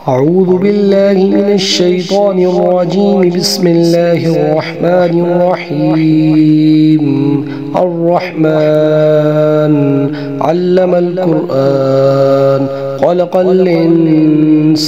أعوذ بالله من الشيطان الرجيم. بسم الله الرحمن الرحيم. الرحمن علم القرآن خلق الإنسان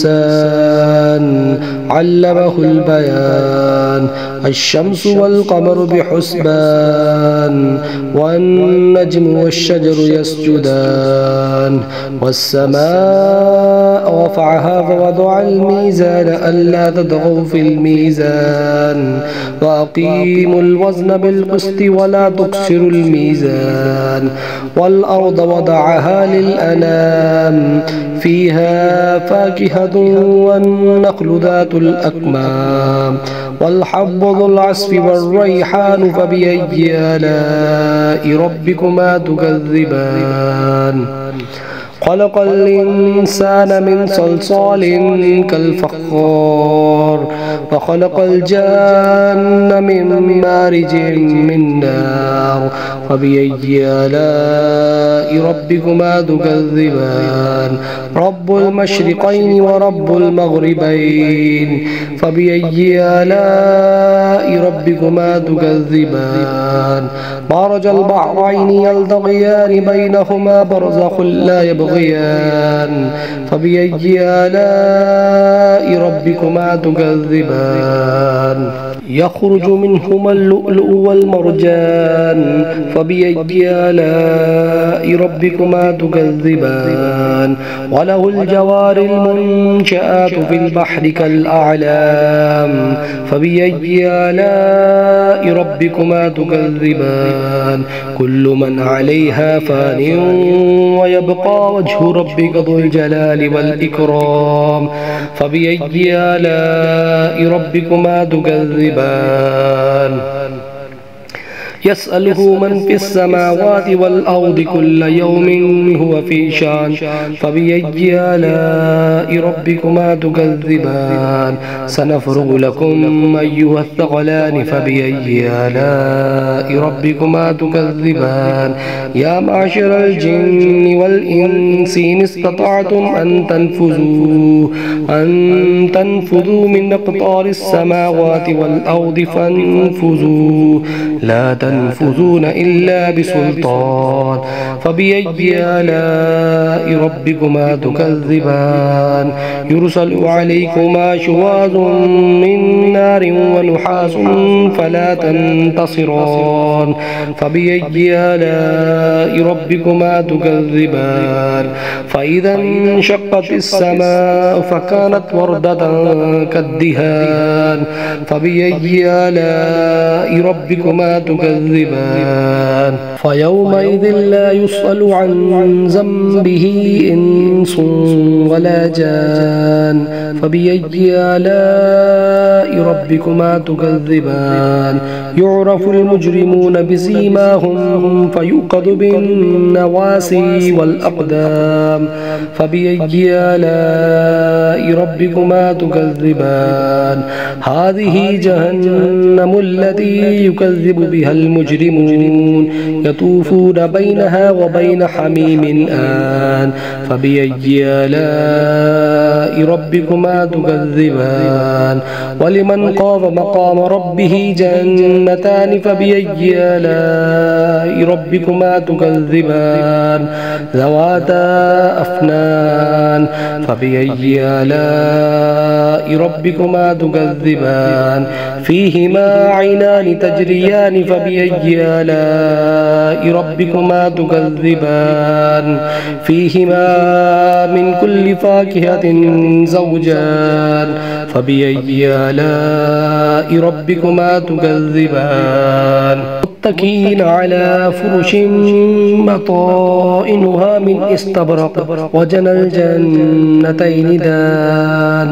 علمه البيان. الشمس والقمر بحسبان والنجم والشجر يسجدان والسماء رفعها ووضع الميزان ألا تطغوا في الميزان وأقيموا الوزن بالقسط ولا تكسروا الميزان. والأرض وضعها للأنام فيها فاكهة والنخل ذات الأكمام والحب ذو العصف والريحان. فبأي آلاء ربكما تكذبان؟ خلق الإنسان من صلصال كالفخار وخلق الجان من مارج من نار. فبأي آلاء ربكما تكذبان؟ رب المشرقين ورب المغربين. فبأي آلاء ربكما تكذبان؟ مرج البحرين يلتقيان بينهما برزخ لا يبغيان. فبأي آلاء ربكما تكذبان؟ يخرج منهما اللؤلؤ والمرجان. فبأي آلاء ربكما تكذبان؟ وله الجوار المنشآت في البحر كالأعلام. فبأي آلاء ربكما تكذبان؟ كل من عليها فان ويبقى وجه ربك ذو الجلال والإكرام. فبأي آلاء ربكما تكذبان؟ يسأله من في السماوات والأرض كل يوم هو في شان. فبأي آلاء ربكما تكذبان؟ سنفرغ لكم أيها الثقلان. فبأي آلاء ربكما تكذبان؟ يا معشر الجن والإنس إن استطعتم أن تنفذوا من أقطار السماوات والأرض فانفذوا لا تنفذون إلا بسلطان. فبأي آلاء ربكما تكذبان؟ يرسل عليكما شواظ من نار ونحاس فلا تنتصران. فبأي آلاء ربكما تكذبان؟ فإذا انشقت السماء فكانت وردة كالدهان. فبأي آلاء ربكما تكذبان؟ فيومئذ لا يسأل عن ذنبه إنس ولا جان. فبأي آلاء ربكما تكذبان؟ يعرف المجرمون بسيماهم فيؤخذ بالنواسي والأقدام. فبأي آلاء ربكما تكذبان؟ هذه جهنم التي يكذب بها المجرمون يطوفون بينها وبين حميم آن. فبأي آلاء ربكما تكذبان؟ ولمن خاف مقام ربه جنتان. فبأي آلاء ربكما تكذبان؟ ذواتا أفنان. فبأي آلاء ربكما تكذبان؟ فيهما عينان تجريان. فبأي آلاء ربكما تكذبان؟ فيهما من كل فاكهة زوجان. فبأي آلاء ربكما تكذبان؟ متكئين على فرش بطائنها من استبرق وجنى الجنتين دان.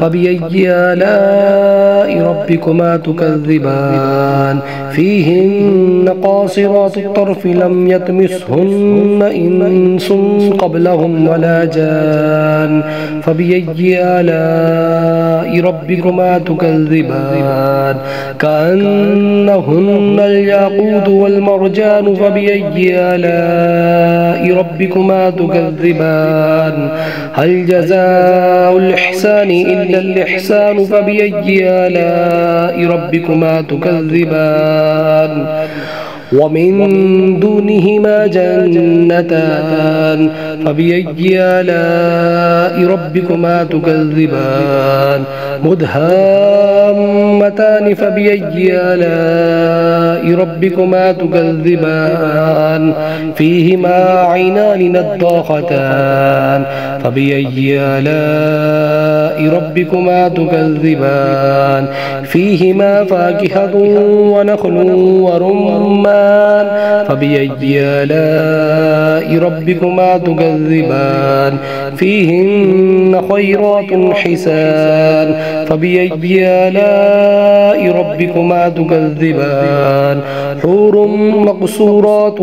فبأي آلاء ربكما تكذبان؟ فيهن قاصرات الطرف لم يطمثهن إنس قبلهم ولا جان. فبأي آلاء ربكما تكذبان كأنهن الياقوت والمرجان فبأي آلاء ربكما تكذبان هل جزاء الإحسان إلا الإحسان فبأي آلاء ربكما تكذبان ومن دونهما جنتان فبأي آلاء ربكما تكذبان مدهامتان فبأي آلاء ربكما تكذبان فيهما عينان نضاختان فبأي آلاء ربكما تكذبان فيهما فاكهة ونخل ورمان فبأي آلاء ربكما تكذبان فيهن خيرات حسان فبأي آلاء ربكما تكذبان حور مقصورات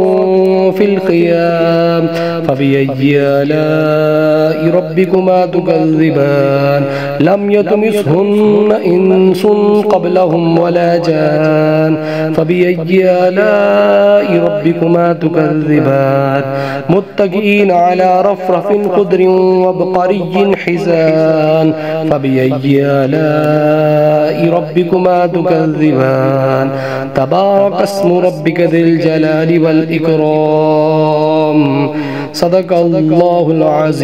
في الخيام فبأي آلاء ربكما تكذبان لم يطمثهن إنس قبلهم ولا جان فبأي آلاء ربكما تكذبان متكئين على رفرف خضر وبقري حسان فبأي آلاء ربكما تكذبان تبارك اسم ربك ذي الجلال والإكرام صدق الله العظيم.